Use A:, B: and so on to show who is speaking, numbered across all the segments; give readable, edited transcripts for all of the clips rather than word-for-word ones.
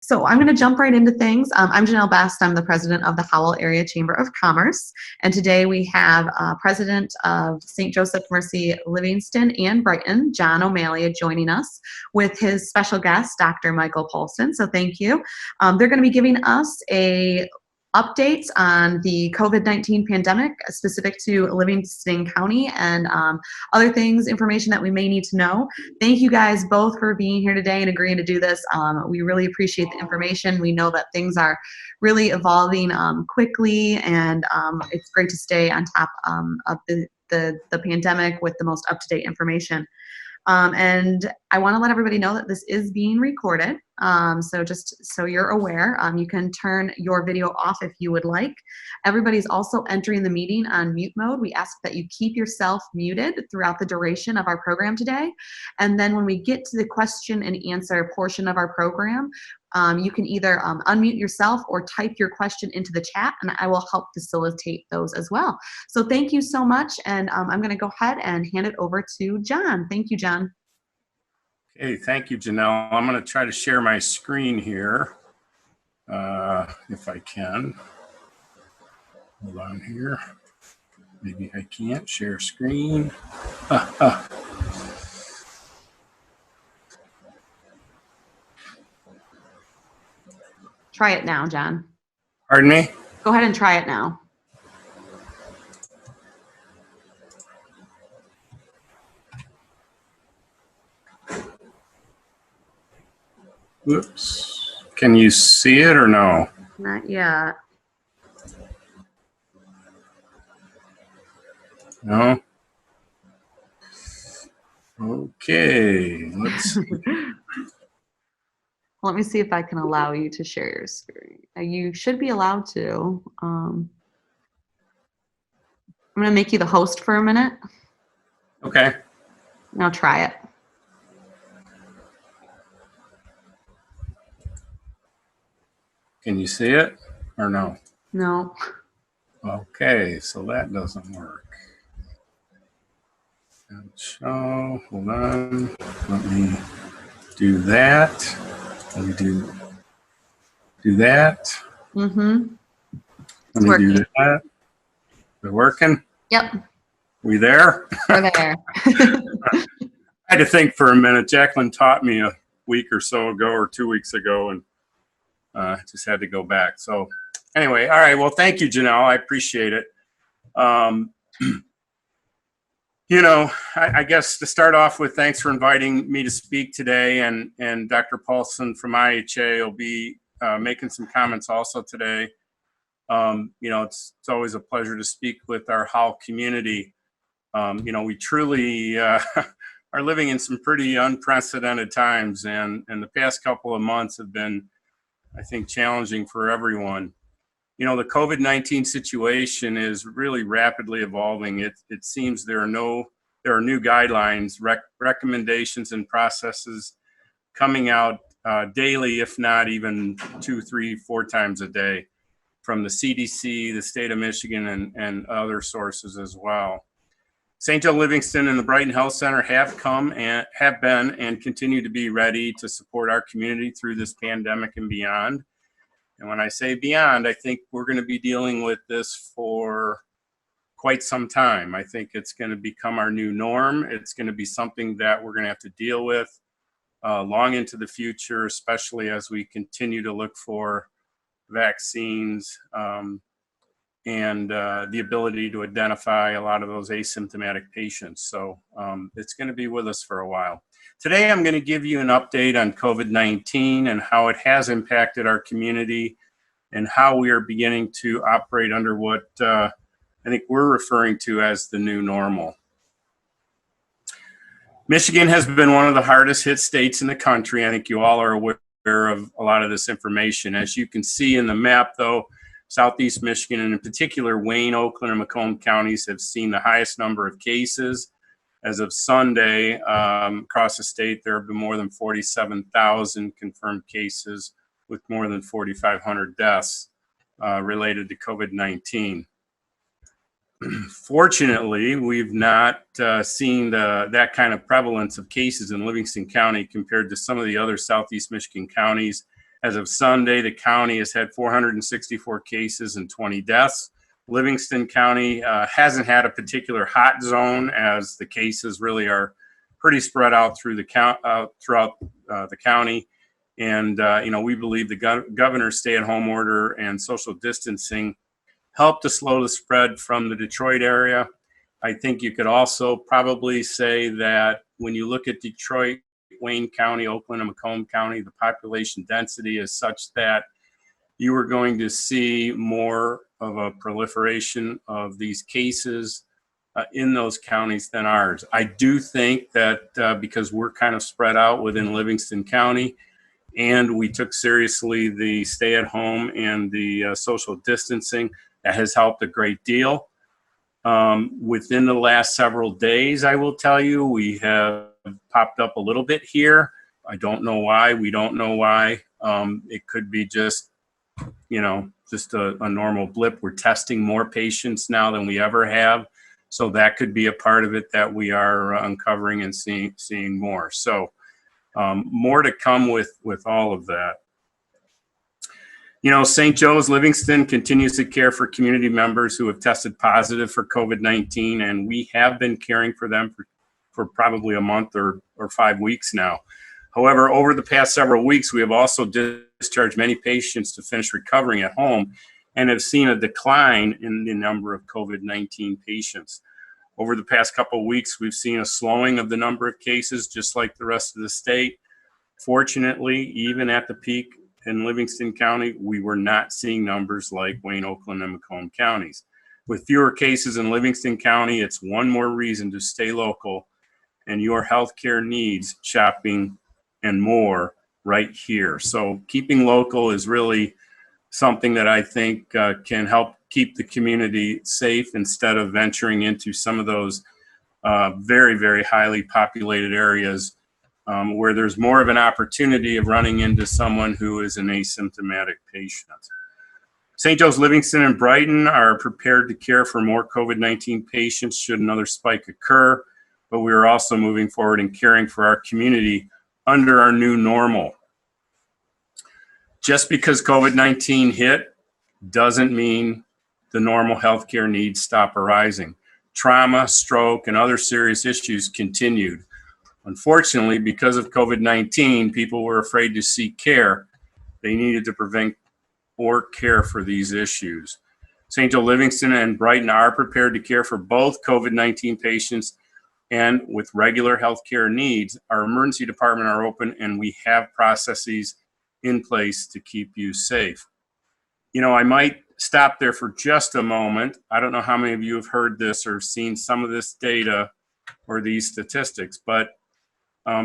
A: So I'm going to jump right into things. I'm Janelle Best. I'm the president of the Howell Area Chamber of Commerce. And today we have president of St. Joseph Mercy Livingston and Brighton, John O'Malley, joining us with his special guest, Dr. Michael Polston. So thank you. They're going to be giving us updates on the COVID-19 pandemic specific to Livingston County and other things, information that we may need to know. Thank you guys both for being here today and agreeing to do this. We really appreciate the information. We know that things are really evolving quickly, and it's great to stay on top of the pandemic with the most up-to-date information. And I want to let everybody know that this is being recorded. So just so you're aware, you can turn your video off if you would like. Everybody's also entering the meeting on mute mode. We ask that you keep yourself muted throughout the duration of our program today. And then when we get to the question and answer portion of our program, you can either unmute yourself or type your question into the chat, and I will help facilitate those as well. So thank you so much, and I'm going to go ahead and hand it over to John. Thank you, John.
B: Okay, thank you, Janelle. I'm going to try to share my screen here, if I can. Hold on here. Maybe I can't share screen.
A: Try it now, John.
B: Pardon me?
A: Go ahead and try it now.
B: Whoops. Can you see it or no?
A: Not yet.
B: No? Okay, let's see.
A: Let me see if I can allow you to share your screen. You should be allowed to. I'm going to make you the host for a minute.
B: Okay.
A: Now try it.
B: Can you see it or no?
A: No.
B: Okay, so that doesn't work. And show, hold on. Let me do that. Let me do that.
A: Mm-hmm.
B: Let me do that. Is it working?
A: Yep.
B: We there?
A: We're there.
B: I had to think for a minute. Jacqueline taught me a week or so ago or 2 weeks ago, and just had to go back. So anyway, all right. Well, thank you, Janelle. I appreciate it. You know, I guess to start off with, thanks for inviting me to speak today, and Dr. Paulson from IHA will be making some comments also today. You know, it's always a pleasure to speak with our Howell community. You know, we truly are living in some pretty unprecedented times, and the past couple of months have been, I think, challenging for everyone. You know, the COVID-19 situation is really rapidly evolving. It seems there are new guidelines, recommendations, and processes coming out daily, if not even 2, 3, 4 times a day, from the CDC, the state of Michigan, and other sources as well. St. Joe Livingston and the Brighton Health Center have been and continue to be ready to support our community through this pandemic and beyond. And when I say beyond, I think we're going to be dealing with this for quite some time. I think it's going to become our new norm. It's going to be something that we're going to have to deal with long into the future, especially as we continue to look for vaccines and the ability to identify a lot of those asymptomatic patients. So it's going to be with us for a while. Today, I'm going to give you an update on COVID-19 and how it has impacted our community and how we are beginning to operate under what I think we're referring to as the new normal. Michigan has been one of the hardest hit states in the country. I think you all are aware of a lot of this information. As you can see in the map, though, Southeast Michigan, and in particular Wayne, Oakland, and Macomb counties have seen the highest number of cases. As of Sunday, across the state, there have been more than 47,000 confirmed cases with more than 4,500 deaths related to COVID-19. Fortunately, we've not seen that kind of prevalence of cases in Livingston County compared to some of the other Southeast Michigan counties As of Sunday, the county has had 464 cases and 20 deaths. Livingston County hasn't had a particular hot zone, as the cases really are pretty spread out through the throughout the county. And we believe the governor's stay-at-home order and social distancing helped to slow the spread from the Detroit area. I think you could also probably say that when you look at Detroit, Wayne County, Oakland, and Macomb County, the population density is such that you are going to see more of a proliferation of these cases in those counties than ours. I do think that because we're kind of spread out within Livingston County, and we took seriously the stay-at-home and the social distancing, that has helped a great deal. Within the last several days, I will tell you, we have popped up a little bit here. I don't know why. We don't know why. It could be just a normal blip. We're testing more patients now than we ever have. So that could be a part of it that we are uncovering and seeing more. So more to come with all of that. St. Joe's Livingston continues to care for community members who have tested positive for COVID-19, and we have been caring for them for probably a month or 5 weeks now. However, over the past several weeks, we have also discharged many patients to finish recovering at home and have seen a decline in the number of COVID-19 patients. Over the past couple of weeks, we've seen a slowing of the number of cases, just like the rest of the state. Fortunately, even at the peak in Livingston County, we were not seeing numbers like Wayne, Oakland, and Macomb counties. With fewer cases in Livingston County, it's one more reason to stay local and your healthcare needs, shopping, and more right here. So keeping local is really something that I think can help keep the community safe instead of venturing into some of those very, very highly populated areas where there's more of an opportunity of running into someone who is an asymptomatic patient. St. Joe's Livingston and Brighton are prepared to care for more COVID-19 patients should another spike occur, but we are also moving forward and caring for our community under our new normal. Just because COVID-19 hit doesn't mean the normal healthcare needs stop arising. Trauma, stroke, and other serious issues continued. Unfortunately, because of COVID-19, people were afraid to seek care. They needed to prevent or care for these issues. St. Joe Livingston and Brighton are prepared to care for both COVID-19 patients and with regular healthcare needs. Our emergency department are open and we have processes in place to keep you safe. I might stop there for just a moment. I don't know how many of you have heard this or seen some of this data or these statistics, but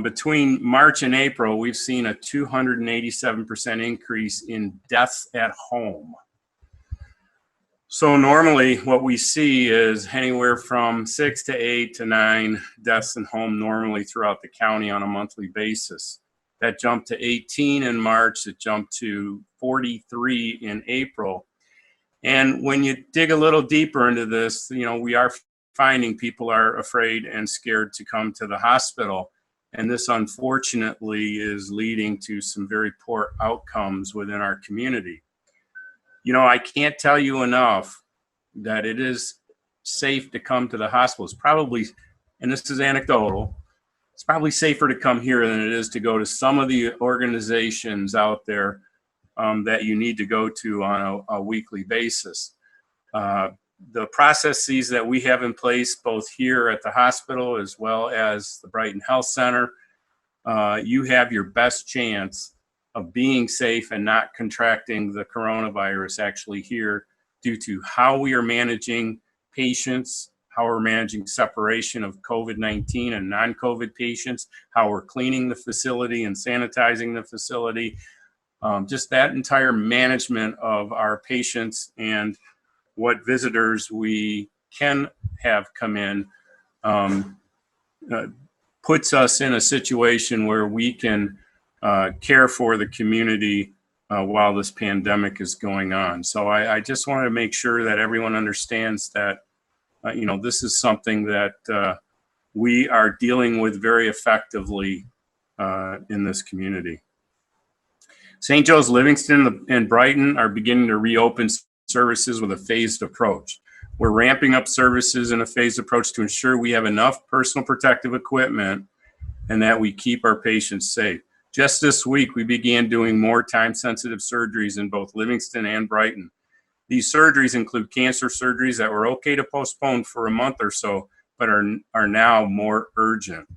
B: between March and April, we've seen a 287% increase in deaths at home. So normally what we see is anywhere from 6 to 8 to 9 deaths in home normally throughout the county on a monthly basis. That jumped to 18 in March, it jumped to 43 in April. And when you dig a little deeper into this, we are finding people are afraid and scared to come to the hospital. And this unfortunately is leading to some very poor outcomes within our community. I can't tell you enough that it is safe to come to the hospital. It's probably, and this is anecdotal, it's probably safer to come here than it is to go to some of the organizations out there that you need to go to on a weekly basis. The processes that we have in place, both here at the hospital as well as the Brighton Health Center, you have your best chance of being safe and not contracting the coronavirus actually here due to how we are managing patients, how we're managing separation of COVID-19 and non-COVID patients, how we're cleaning the facility and sanitizing the facility, just that entire management of our patients and what visitors we can have come in puts us in a situation where we can care for the community while this pandemic is going on. So I just wanted to make sure that everyone understands that, this is something that we are dealing with very effectively in this community. St. Joe's, Livingston, and Brighton are beginning to reopen services with a phased approach. We're ramping up services in a phased approach to ensure we have enough personal protective equipment and that we keep our patients safe. Just this week, we began doing more time-sensitive surgeries in both Livingston and Brighton. These surgeries include cancer surgeries that were okay to postpone for a month or so, but are now more urgent.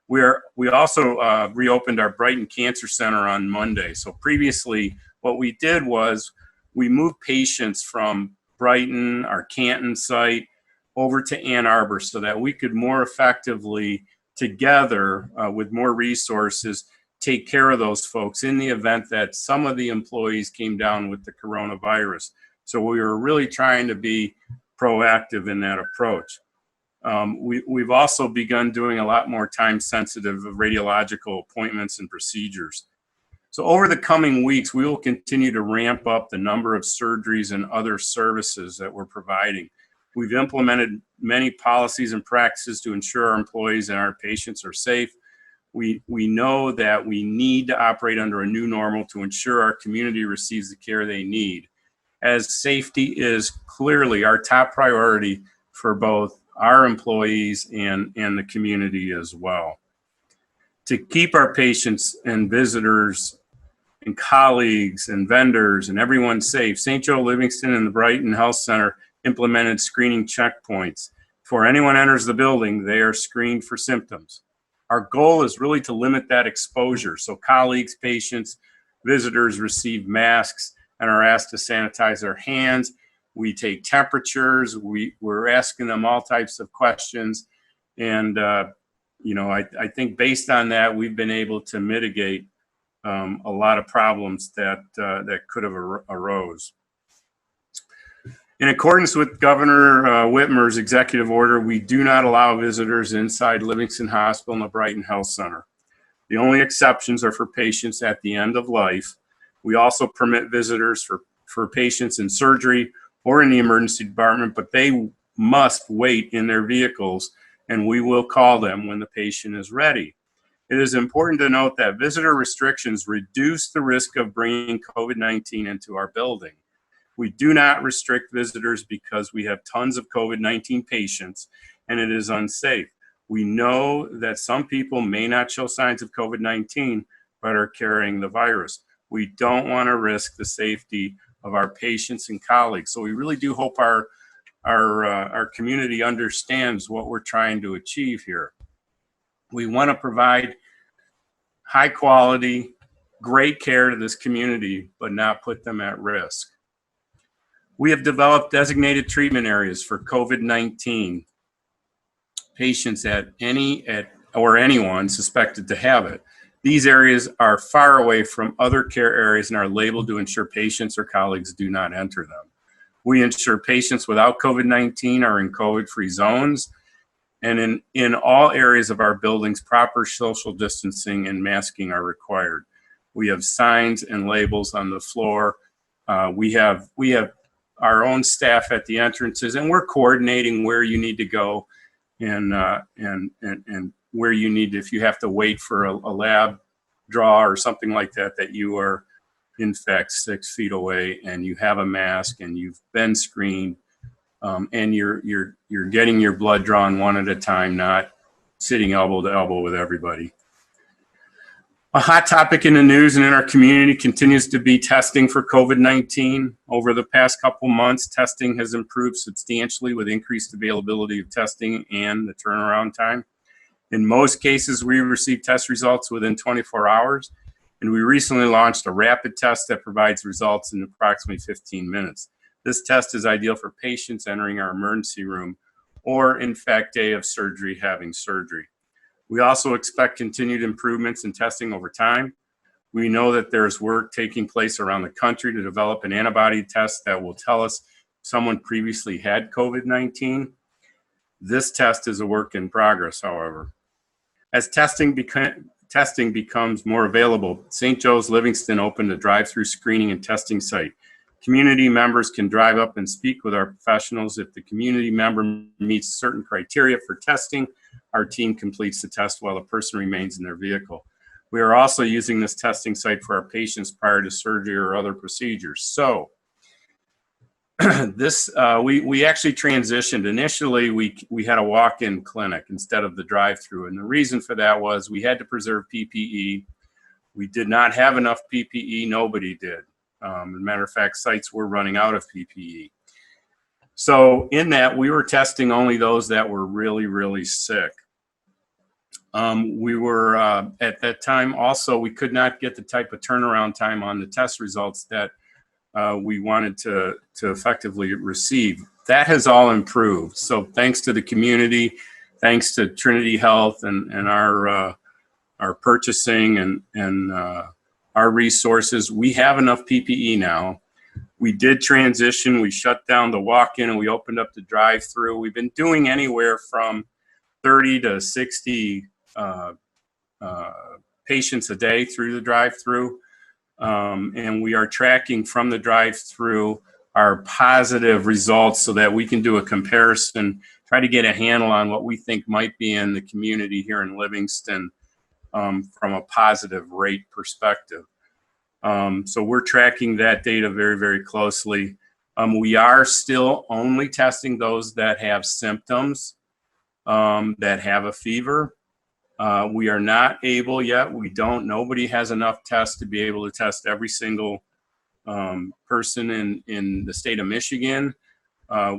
B: We also reopened our Brighton Cancer Center on Monday. So previously, what we did was we moved patients from Brighton, our Canton site, over to Ann Arbor so that we could more effectively, together with more resources, take care of those folks in the event that some of the employees came down with the coronavirus. So we were really trying to be proactive in that approach. We've also begun doing a lot more time-sensitive radiological appointments and procedures. So over the coming weeks, we will continue to ramp up the number of surgeries and other services that we're providing. We've implemented many policies and practices to ensure our employees and our patients are safe. We know that we need to operate under a new normal to ensure our community receives the care they need, as safety is clearly our top priority for both our employees and the community as well. To keep our patients and visitors and colleagues and vendors and everyone safe, St. Joe, Livingston, and the Brighton Health Center implemented screening checkpoints. Before anyone enters the building, they are screened for symptoms. Our goal is really to limit that exposure. So colleagues, patients, visitors receive masks and are asked to sanitize their hands. We take temperatures. We're asking them all types of questions. And, I think based on that, we've been able to mitigate a lot of problems that could have arose. In accordance with Governor Whitmer's executive order, we do not allow visitors inside Livingston Hospital and the Brighton Health Center. The only exceptions are for patients at the end of life. We also permit visitors for patients in surgery or in the emergency department, but they must wait in their vehicles, and we will call them when the patient is ready. It is important to note that visitor restrictions reduce the risk of bringing COVID-19 into our building. We do not restrict visitors because we have tons of COVID-19 patients and it is unsafe. We know that some people may not show signs of COVID-19 but are carrying the virus. We don't want to risk the safety of our patients and colleagues. So we really do hope our community understands what we're trying to achieve here. We want to provide high quality, great care to this community, but not put them at risk. We have developed designated treatment areas for COVID-19 patients or anyone suspected to have it. These areas are far away from other care areas and are labeled to ensure patients or colleagues do not enter them. We ensure patients without COVID-19 are in COVID-free zones, and in all areas of our buildings, proper social distancing and masking are required. We have signs and labels on the floor. We have our own staff at the entrances, and we're coordinating where you need to go and where you need to, if you have to wait for a lab draw or something like that, that you are in fact 6 feet away and you have a mask and you've been screened, and you're getting your blood drawn one at a time, not sitting elbow to elbow with everybody. A hot topic in the news and in our community continues to be testing for COVID-19. Over the past couple months, testing has improved substantially with increased availability of testing and the turnaround time. In most cases, we receive test results within 24 hours, and we recently launched a rapid test that provides results in approximately 15 minutes. This test is ideal for patients entering our emergency room or, in fact, day of surgery having surgery. We also expect continued improvements in testing over time. We know that there's work taking place around the country to develop an antibody test that will tell us someone previously had COVID-19. This test is a work in progress, however. As testing becomes more available, St. Joe's Livingston opened a drive-through screening and testing site. Community members can drive up and speak with our professionals. If the community member meets certain criteria for testing, our team completes the test while the person remains in their vehicle. We are also using this testing site for our patients prior to surgery or other procedures. So we actually transitioned. Initially, we had a walk-in clinic instead of the drive-through, and the reason for that was we had to preserve PPE. We did not have enough PPE. Nobody did. As a matter of fact, sites were running out of PPE. So in that, we were testing only those that were really, really sick. We were at that time also, we could not get the type of turnaround time on the test results that we wanted to effectively receive. That has all improved. So thanks to the community, thanks to Trinity Health and our purchasing and our resources, we have enough PPE now. We did transition. We shut down the walk-in and we opened up the drive-through. We've been doing anywhere from 30 to 60 patients a day through the drive-through. And we are tracking from the drive-through our positive results so that we can do a comparison, try to get a handle on what we think might be in the community here in Livingston from a positive rate perspective. So we're tracking that data very, very closely. We are still only testing those that have symptoms, that have a fever. We are not able yet, nobody has enough tests to be able to test every single person in the state of Michigan.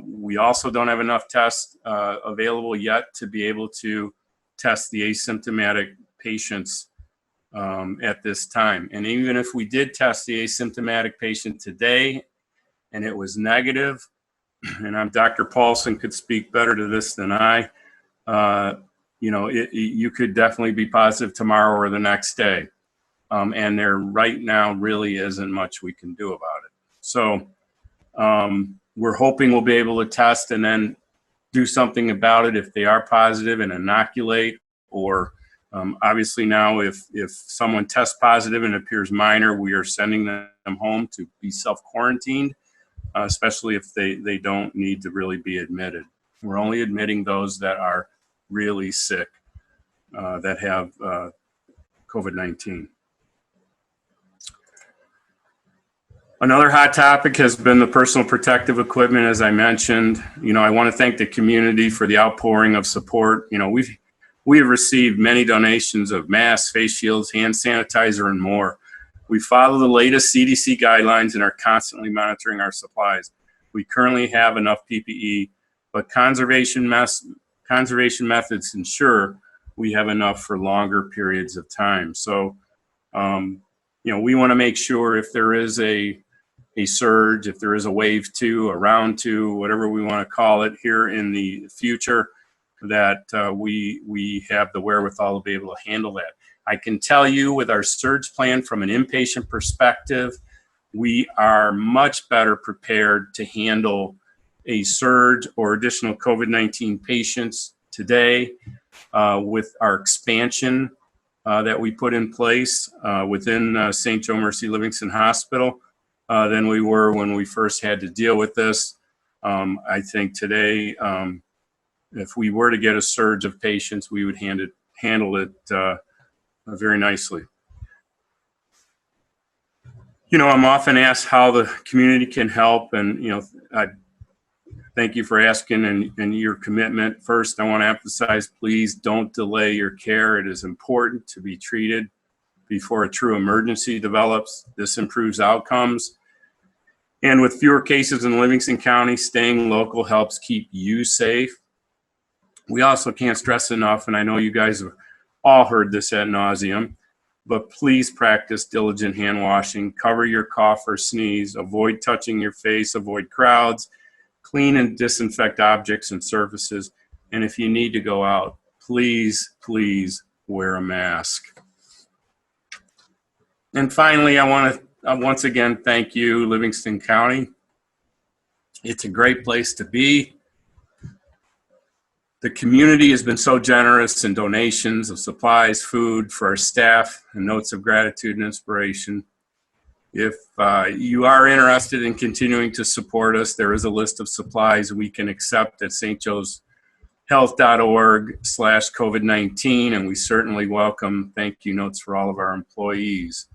B: We also don't have enough tests available yet to be able to test the asymptomatic patients at this time. And even if we did test the asymptomatic patient today and it was negative, and Dr. Paulson could speak better to this than I, you could definitely be positive tomorrow or the next day. And there right now really isn't much we can do about it. So we're hoping we'll be able to test and then do something about it if they are positive and inoculate, or obviously now if someone tests positive and appears minor, we are sending them home to be self-quarantined, especially if they don't need to really be admitted. We're only admitting those that are really sick, that have COVID-19. Another hot topic has been the personal protective equipment, as I mentioned. I want to thank the community for the outpouring of support. We have received many donations of masks, face shields, hand sanitizer, and more. We follow the latest CDC guidelines and are constantly monitoring our supplies. We currently have enough PPE, but conservation methods ensure we have enough for longer periods of time. So, we want to make sure if there is a surge, if there is a wave 2, a round 2, whatever we want to call it here in the future, that we have the wherewithal to be able to handle that. I can tell you with our surge plan from an inpatient perspective, we are much better prepared to handle a surge or additional COVID-19 patients today with our expansion that we put in place within St. Joe Mercy Livingston Hospital than we were when we first had to deal with this. I think today, if we were to get a surge of patients, we would handle it very nicely. I'm often asked how the community can help, and I thank you for asking and your commitment. First, I want to emphasize, please don't delay your care. It is important to be treated before a true emergency develops. This improves outcomes. And with fewer cases in Livingston County, staying local helps keep you safe. We also can't stress enough, and I know you guys have all heard this ad nauseum, but please practice diligent hand washing. Cover your cough or sneeze. Avoid touching your face. Avoid crowds. Clean and disinfect objects and surfaces. And if you need to go out, please, please wear a mask. And finally, I want to once again thank you, Livingston County. It's a great place to be. The community has been so generous in donations of supplies, food for our staff, and notes of gratitude and inspiration. If you are interested in continuing to support us, there is a list of supplies we can accept at St. Joe's health.org/COVID-19, and we certainly welcome thank you notes for all of our employees.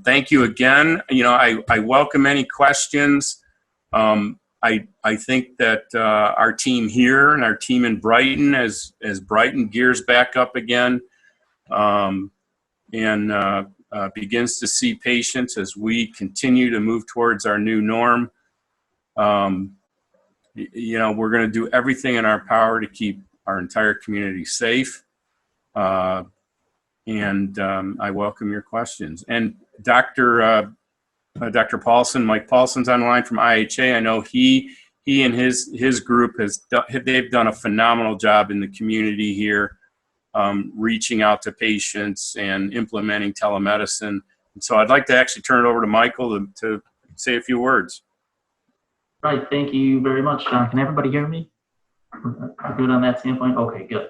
B: Thank you again. I welcome any questions. I think that our team here and our team in Brighton, as Brighton gears back up again and begins to see patients as we continue to move towards our new norm, we're going to do everything in our power to keep our entire community safe. I welcome your questions. And Dr. Paulson, Mike Paulson's online from IHA. I know he and his group they've done a phenomenal job in the community here, reaching out to patients and implementing telemedicine. And so I'd like to actually turn it over to Michael to say a few words.
C: Right. Thank you very much, John. Can everybody hear me? We're good on that standpoint? Okay, good.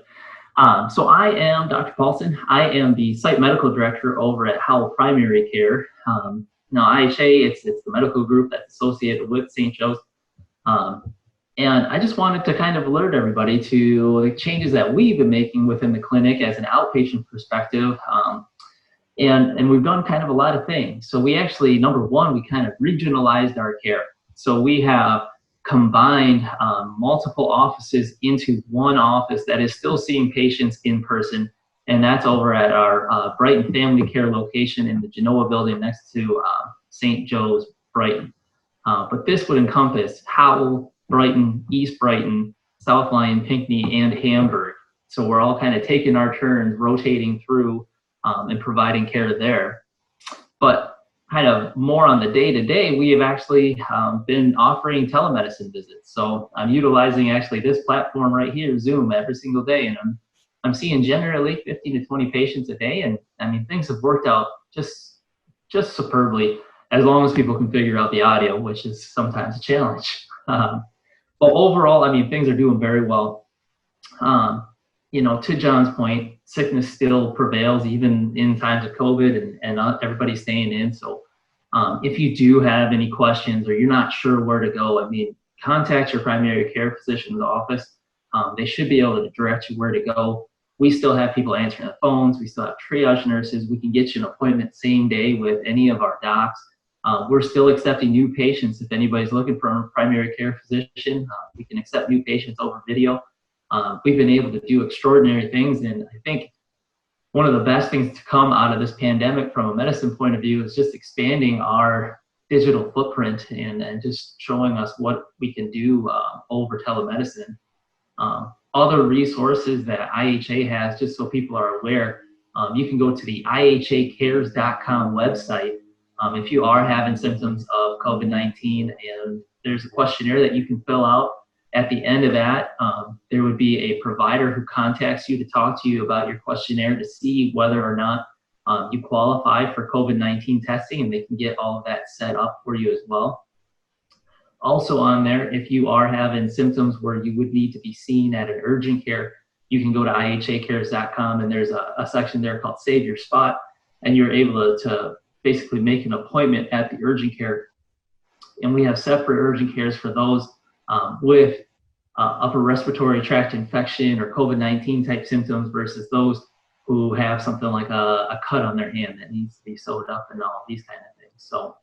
C: So I am Dr. Paulson. I am the site medical director over at Howell Primary Care. Now, IHA, it's the medical group that's associated with St. Joe's. And I just wanted to kind of alert everybody to the changes that we've been making within the clinic as an outpatient perspective. And we've done kind of a lot of things. So we actually, number one, we kind of regionalized our care. So we have combined multiple offices into one office that is still seeing patients in person. And that's over at our Brighton Family Care location in the Genoa building next to St. Joe's, Brighton. But this would encompass Howell, Brighton, East Brighton, South Lyon, Pinckney, and Hamburg. So we're all kind of taking our turns, rotating through and providing care there. But kind of more on the day-to-day, we have actually been offering telemedicine visits. So I'm utilizing actually this platform right here, Zoom, every single day, and I'm seeing generally 15 to 20 patients a day, and I mean things have worked out just superbly, as long as people can figure out the audio, which is sometimes a challenge. But overall, I mean things are doing very well. To John's point, sickness still prevails even in times of COVID, and everybody's staying in. So if you do have any questions or you're not sure where to go, I mean, contact your primary care physician's office. They should be able to direct you where to go. We still have people answering the phones. We still have triage nurses. We can get you an appointment same day with any of our docs. We're still accepting new patients. If anybody's looking for a primary care physician, we can accept new patients over video. We've been able to do extraordinary things, and I think one of the best things to come out of this pandemic from a medicine point of view is just expanding our digital footprint and just showing us what we can do over telemedicine. Other resources that IHA has, just so people are aware, you can go to the IHAcares.com website if you are having symptoms of COVID-19, and there's a questionnaire that you can fill out. At the end of that, there would be a provider who contacts you to talk to you about your questionnaire to see whether or not you qualify for COVID-19 testing, and they can get all of that set up for you as well. Also on there, if you are having symptoms where you would need to be seen at an urgent care, you can go to IHAcares.com, and there's a section there called Save Your Spot, and you're able to basically make an appointment at the urgent care. And we have separate urgent cares for those with upper respiratory tract infection or COVID-19 type symptoms versus those who have something like a cut on their hand that needs to be sewed up and all these kind of things. So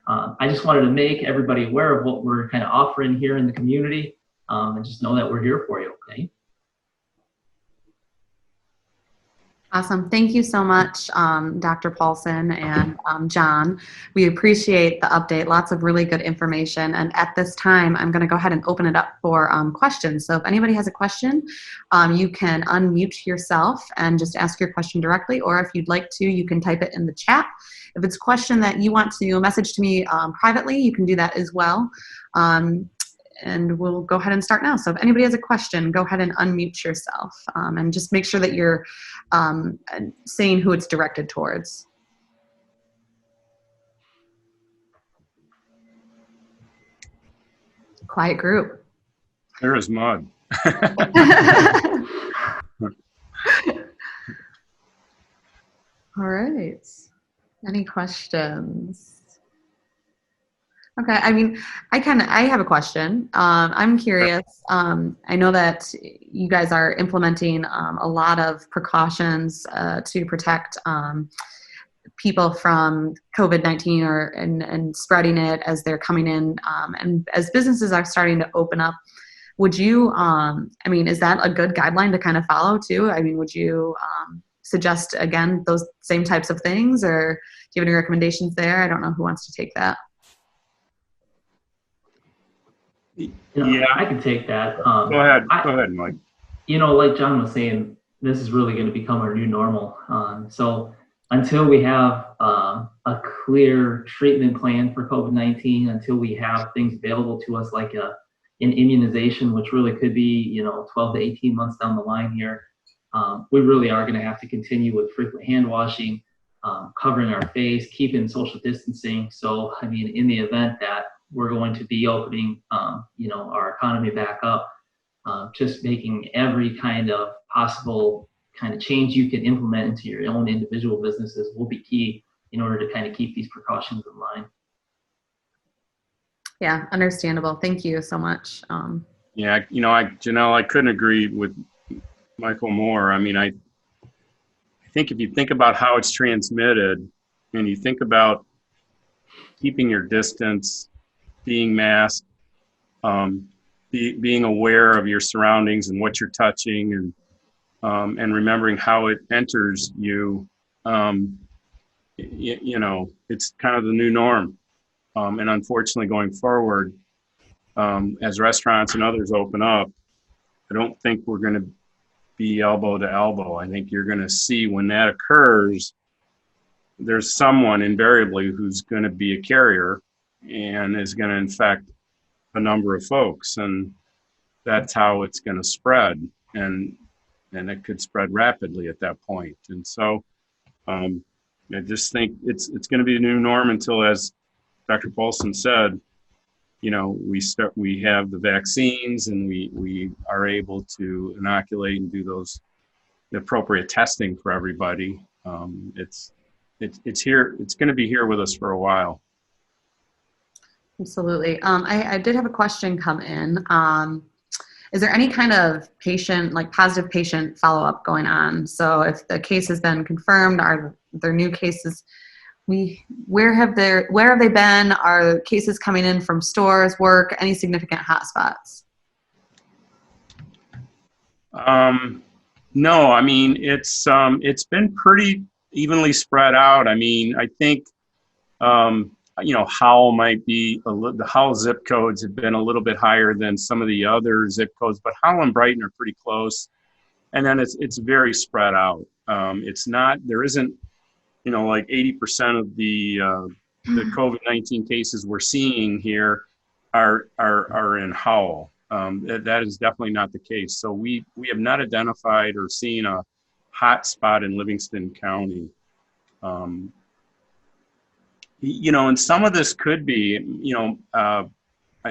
C: I just wanted to make everybody aware of what we're kind of offering here in the community, and just know that we're here for you, okay?
A: Awesome. Thank you so much, Dr. Paulson and John. We appreciate the update. Lots of really good information. And at this time, I'm going to go ahead and open it up for questions. So if anybody has a question, you can unmute yourself and just ask your question directly. Or if you'd like to, you can type it in the chat. If it's a question that you want to message to me privately, you can do that as well. And we'll go ahead and start now. So if anybody has a question, go ahead and unmute yourself, and just make sure that you're saying who it's directed towards. Quiet group.
B: There is mud.
A: All right. Any questions? Okay, I mean, I have a question. I'm curious. I know that you guys are implementing a lot of precautions to protect people from COVID-19 and spreading it as they're coming in, and as businesses are starting to open up. Would you, I mean, is that a good guideline to kind of follow too? I mean, would you suggest again those same types of things, or do you have any recommendations there? I don't know who wants to take that.
B: Yeah,
C: I can take that.
B: go ahead, Mike.
C: Like John was saying, this is really going to become our new normal. So until we have a clear treatment plan for COVID-19, until we have things available to us like an immunization, which really could be 12 to 18 months down the line here, we really are going to have to continue with frequent hand washing, covering our face, keeping social distancing. So, I mean, in the event that we're going to be opening, our economy back up, just making every kind of possible kind of change you can implement into your own individual businesses will be key in order to kind of keep these precautions in line.
A: Yeah, understandable. Thank you so much.
B: Yeah, Janelle, I couldn't agree with Michael more. I mean, I think if you think about how it's transmitted and you think about keeping your distance, being masked, being aware of your surroundings and what you're touching, and remembering how it enters you, it's kind of the new norm. And unfortunately, going forward, as restaurants and others open up, I don't think we're going to be elbow to elbow. I think you're going to see when that occurs, there's someone invariably who's going to be a carrier and is going to infect a number of folks, and that's how it's going to spread, and it could spread rapidly at that point. And so I just think it's going to be a new norm until, as Dr. Paulson said, we have the vaccines and we are able to inoculate and do the appropriate testing for everybody. It's here. It's going to be here with us for a while.
A: Absolutely. I did have a question come in. Is there any kind of positive patient follow-up going on? So if the case has been confirmed, are there new cases? Where have they been? Are cases coming in from stores, work, any significant hotspots?
B: No, I mean, it's been pretty evenly spread out. I mean, I think, Howell might be the Howell zip codes have been a little bit higher than some of the other zip codes, but Howell and Brighton are pretty close. And then it's very spread out. There isn't, like 80% of the COVID-19 cases we're seeing here are in Howell. That is definitely not the case. So we have not identified or seen a hot spot in Livingston County. And some of this could be, I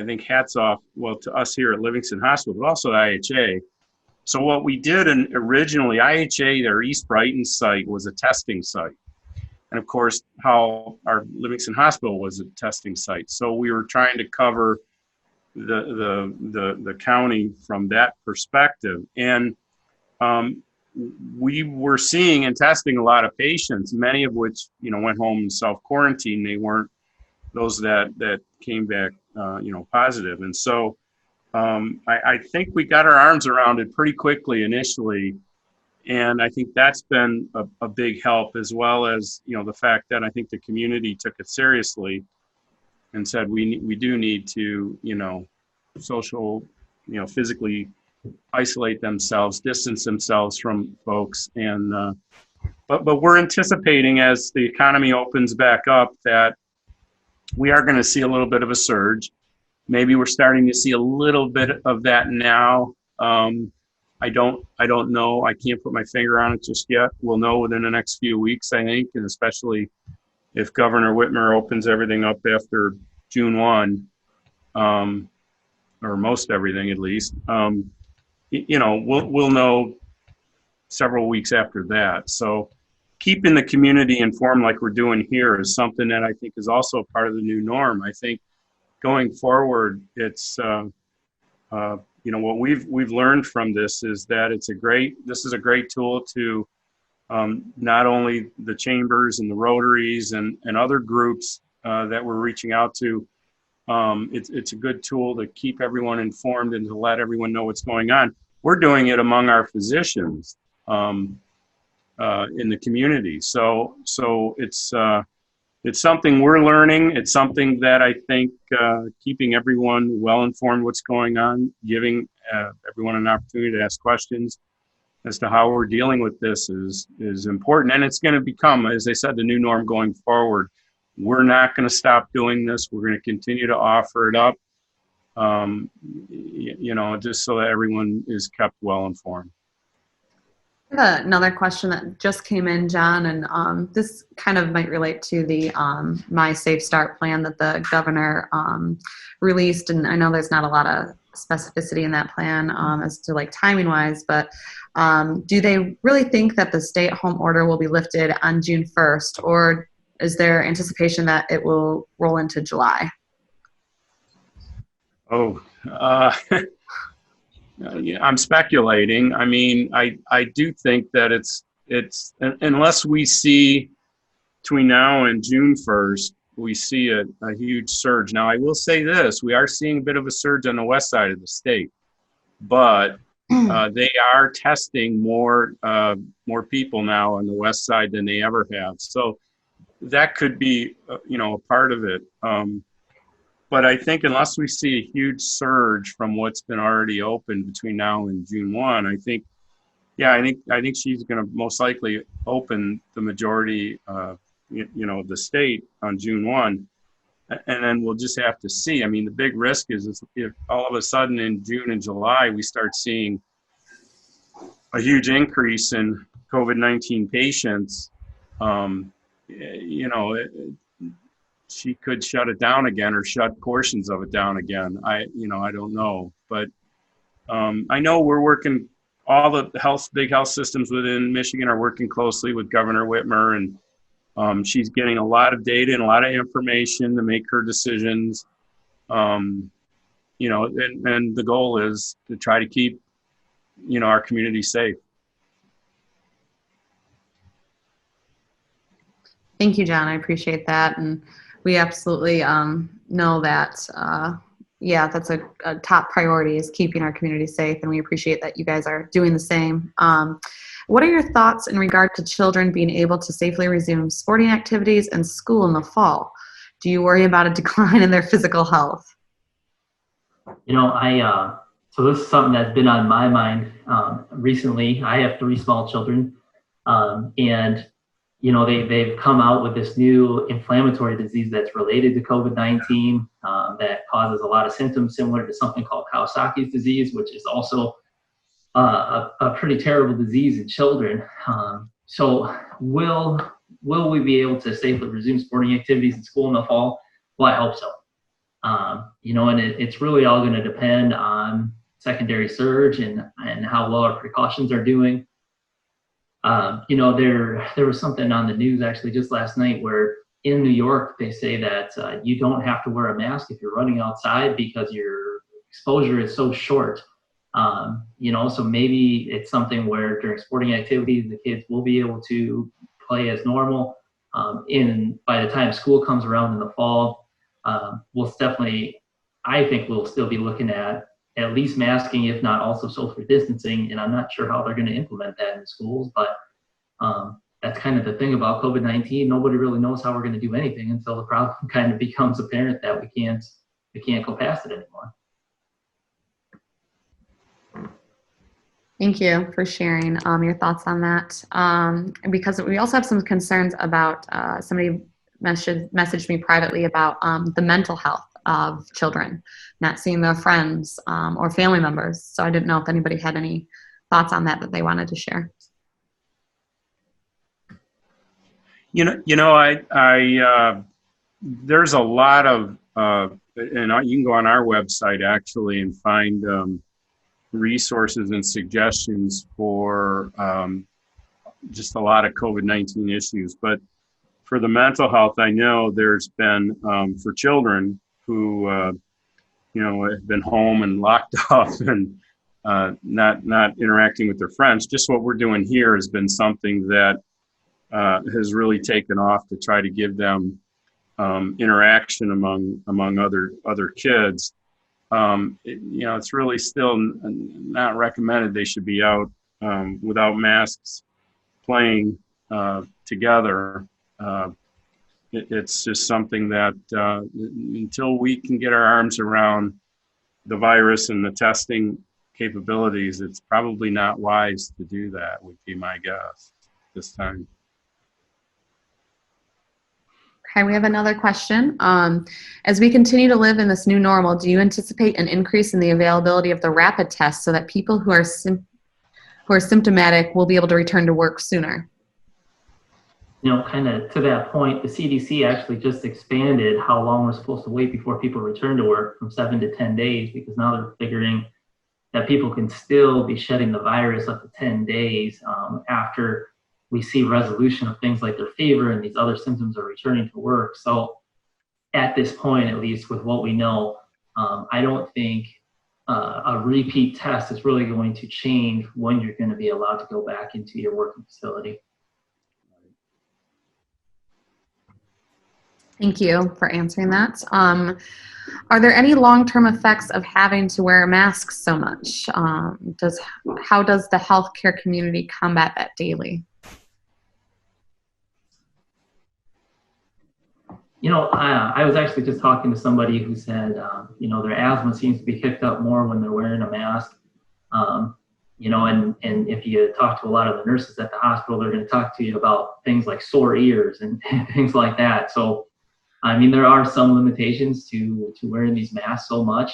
B: think hats off, to us here at Livingston Hospital, but also IHA. So what we did originally, IHA, their East Brighton site was a testing site. And of course, how our Livingston Hospital was a testing site. So we were trying to cover the county from that perspective. And we were seeing and testing a lot of patients, many of which, went home and self-quarantine. They weren't those that came back, positive. And so I think we got our arms around it pretty quickly initially. And I think that's been a big help, as well as, the fact that I think the community took it seriously and said, we do need to, physically isolate themselves, distance themselves from folks. And, but we're anticipating, as the economy opens back up, that we are going to see a little bit of a surge. Maybe we're starting to see a little bit of that now. I don't know. I can't put my finger on it just yet. We'll know within the next few weeks, I think, and especially if Governor Whitmer opens everything up after June 1, or most everything at least. We'll know several weeks after that. So keeping the community informed like we're doing here is something that I think is also part of the new norm. I think going forward, it's what we've learned from this is that this is a great tool to not only the chambers and the Rotaries and other groups that we're reaching out to. It's a good tool to keep everyone informed and to let everyone know what's going on. We're doing it among our physicians in the community. So it's something we're learning. It's something that I think keeping everyone well informed what's going on, giving everyone an opportunity to ask questions as to how we're dealing with this is important. And it's going to become, as I said, the new norm going forward. We're not going to stop doing this. We're going to continue to offer it up, just so that everyone is kept well informed.
A: I have another question that just came in, John, and this kind of might relate to the My Safe Start plan that the governor released. And I know there's not a lot of specificity in that plan as to like timing wise, but do they really think that the stay-at-home order will be lifted on June 1st, or is there anticipation that it will roll into July?
B: Yeah, I'm speculating. I mean, I do think that it's unless we see between now and June 1st, we see a huge surge. Now, I will say this, we are seeing a bit of a surge on the west side of the state, but they are testing more people now on the west side than they ever have. So that could be, a part of it. But I think unless we see a huge surge from what's been already open between now and June 1, I think she's going to most likely open the majority, the state on June 1. And then we'll just have to see. I mean, the big risk is if all of a sudden in June and July, we start seeing a huge increase in COVID-19 patients, she could shut it down again or shut portions of it down again. I don't know, but I know we're working, all the big health systems within Michigan are working closely with Governor Whitmer, and she's getting a lot of data and a lot of information to make her decisions. And the goal is to try to keep, our community safe.
A: Thank you, John. I appreciate that. And we absolutely know that, that's a top priority is keeping our community safe. And we appreciate that you guys are doing the same. What are your thoughts in regard to children being able to safely resume sporting activities and school in the fall? Do you worry about a decline in their physical health?
C: So this is something that's been on my mind recently. I have 3 small children, and they've come out with this new inflammatory disease that's related to COVID-19 that causes a lot of symptoms similar to something called Kawasaki's disease, which is also a pretty terrible disease in children. So will we be able to safely resume sporting activities in school in the fall? Well, I hope so. And it's really all going to depend on secondary surge and how well our precautions are doing. There was something on the news actually just last night where in New York, they say that you don't have to wear a mask if you're running outside because your exposure is so short. So maybe it's something where during sporting activities, the kids will be able to play as normal. By the time school comes around in the fall, I think we'll still be looking at least masking, if not also social distancing. And I'm not sure how they're going to implement that in schools, but that's kind of the thing about COVID-19. Nobody really knows how we're going to do anything until the problem kind of becomes apparent that we can't go past it anymore.
A: Thank you for sharing your thoughts on that. Because we also have some concerns about somebody messaged me privately about the mental health of children, not seeing their friends or family members. So I didn't know if anybody had any thoughts on that they wanted to share.
B: There's a lot of, and you can go on our website actually and find resources and suggestions for just a lot of COVID-19 issues. But for the mental health, I know there's been, for children, have been home and locked off and not interacting with their friends. Just what we're doing here has been something that has really taken off to try to give them interaction among other kids. It's really still not recommended they should be out without masks playing together. It's just something that until we can get our arms around the virus and the testing capabilities, it's probably not wise to do that, would be my guess this time.
A: Okay, we have another question. As we continue to live in this new normal, do you anticipate an increase in the availability of the rapid test so that people who are symptomatic will be able to return to work sooner?
C: Kind of to that point, the CDC actually just expanded how long we're supposed to wait before people return to work from 7 to 10 days, because now they're figuring that people can still be shedding the virus up to 10 days after we see resolution of things like their fever and these other symptoms are returning to work. So at this point, at least with what we know, I don't think a repeat test is really going to change when you're going to be allowed to go back into your working facility.
A: Thank you for answering that. Are there any long-term effects of having to wear masks so much? How does the healthcare community combat that daily?
C: I was actually just talking to somebody who said, their asthma seems to be kicked up more when they're wearing a mask. And if you talk to a lot of the nurses at the hospital, they're going to talk to you about things like sore ears and things like that. So, there are some limitations to wearing these masks so much.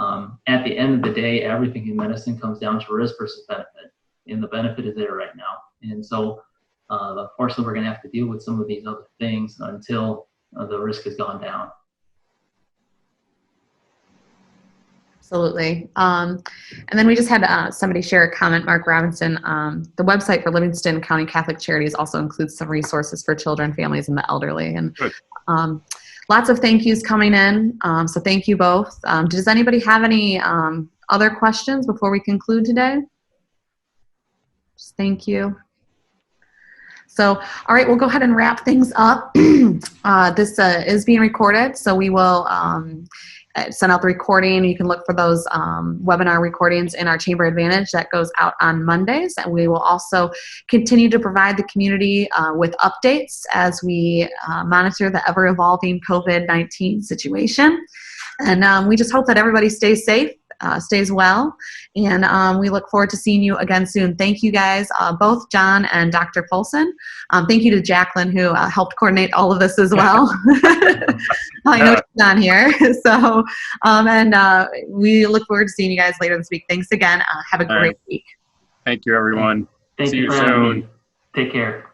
C: At the end of the day, everything in medicine comes down to risk versus benefit, and the benefit is there right now. And so, unfortunately, we're going to have to deal with some of these other things until the risk has gone down.
A: Absolutely. And then we just had somebody share a comment, Mark Robinson. The website for Livingston County Catholic Charities also includes some resources for children, families, and the elderly. And lots of thank yous coming in. So thank you both. Does anybody have any other questions before we conclude today? Just thank you. So, all right, we'll go ahead and wrap things up. This is being recorded, so we will send out the recording. You can look for those webinar recordings in our Chamber Advantage that goes out on Mondays. And we will also continue to provide the community with updates as we monitor the ever-evolving COVID-19 situation. And we just hope that everybody stays safe, stays well, and we look forward to seeing you again soon. Thank you guys, both John and Dr. Paulson. Thank you to Jacqueline, who helped coordinate all of this as well. I know she's on here. So, and we look forward to seeing you guys later this week. Thanks again. Have a great week.
B: Thank you, everyone.
C: Thank
B: See
C: you
B: you
C: for having
B: soon.
C: me. Take care.